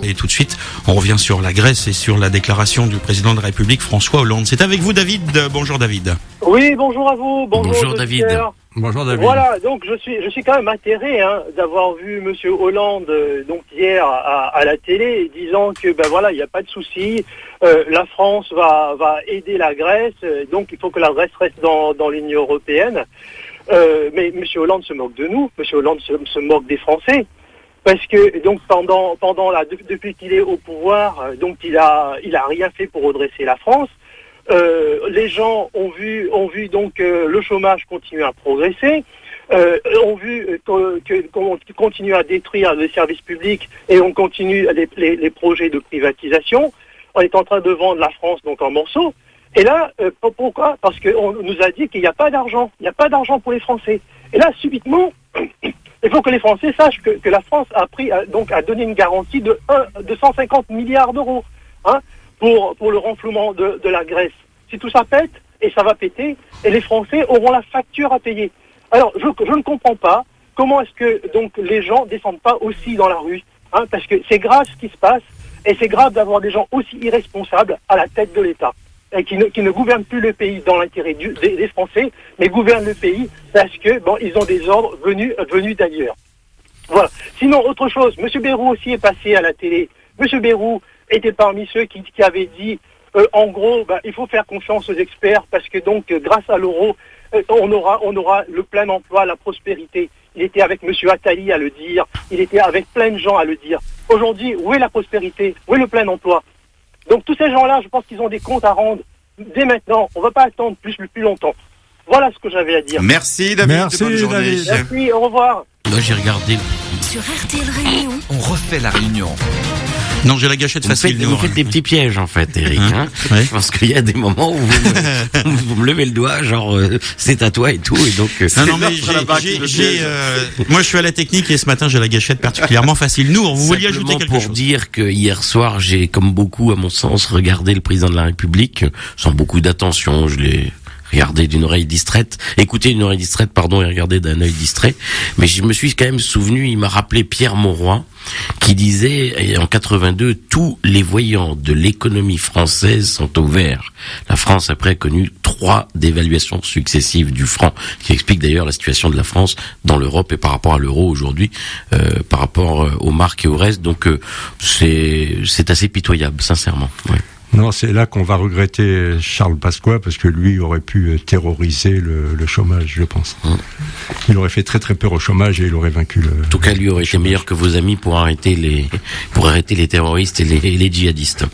Et tout de suite, on revient sur la Grèce et sur la déclaration du président de la République, François Hollande. C'est avec vous, David. Bonjour, David. Oui, bonjour à vous. Bonjour David. Bonjour David. Voilà, donc je suis quand même atterré d'avoir vu Monsieur Hollande donc hier à la télé disant que il n'y a pas de souci, la France va aider la Grèce, donc il faut que la Grèce reste dans l'Union européenne. Mais Monsieur Hollande se moque de nous, Monsieur Hollande se moque des Français. Parce que donc depuis qu'il est au pouvoir, donc il a rien fait pour redresser la France. Les gens ont vu donc le chômage continue à progresser, ont vu qu'on continue à détruire les services publics et on continue les projets de privatisation. On est en train de vendre la France donc en morceaux. Et là, pourquoi ? Parce qu'on nous a dit qu'il n'y a pas d'argent, pour les Français. Et là, subitement, il faut que les Français sachent que la France a donné une garantie de 150 milliards d'euros pour le renflouement de la Grèce. Si tout ça pète, et ça va péter, et les Français auront la facture à payer. Alors, je ne comprends pas comment est-ce que donc les gens descendent pas aussi dans la rue, parce que c'est grave ce qui se passe, et c'est grave d'avoir des gens aussi irresponsables à la tête de l'État, et qui ne gouvernent plus le pays dans l'intérêt des Français, mais gouvernent le pays parce que ils ont des ordres venus d'ailleurs. Voilà. Sinon, autre chose, M. Bayrou aussi est passé à la télé. M. Bayrou était parmi ceux qui avaient dit en gros, il faut faire confiance aux experts parce que donc grâce à l'euro, on aura le plein emploi, la prospérité. Il était avec M. Attali à le dire, il était avec plein de gens à le dire. Aujourd'hui, où est la prospérité ? Où est le plein emploi ? Donc tous ces gens-là, je pense qu'ils ont des comptes à rendre dès maintenant. On ne va pas attendre plus longtemps. Voilà ce que j'avais à dire. Merci David. Merci bonne journée. David. Merci, au revoir. Moi j'ai regardé. Sur RTL Réunion. On refait la réunion. Non, j'ai la gâchette facile. Vous faites des petits pièges en fait, Eric. Ouais. Je pense qu'il y a des moments où vous me levez le doigt, genre c'est à toi et tout, et donc. Non, mais moi je suis à la technique et ce matin j'ai la gâchette particulièrement facile. Nous, vous vouliez ajouter quelque pour chose ? dire que hier soir, j'ai, comme beaucoup à mon sens, regardé le président de la République sans beaucoup d'attention. Je l'ai regardé d'une oreille distraite, écouté d'une oreille distraite, pardon, et regardé d'un œil distrait. Mais je me suis quand même souvenu, il m'a rappelé Pierre Mauroy, qui disait, en 82, tous les voyants de l'économie française sont au vert. La France, après, a connu 3 dévaluations successives du franc, qui explique d'ailleurs la situation de la France dans l'Europe et par rapport à l'euro aujourd'hui, par rapport aux marques et au reste. Donc, c'est assez pitoyable, sincèrement. Ouais. Non, c'est là qu'on va regretter Charles Pasqua, parce que lui aurait pu terroriser le chômage, je pense. Il aurait fait très très peur au chômage et il aurait vaincu le. En tout cas, lui aurait été meilleur que vos amis pour arrêter les terroristes et les djihadistes.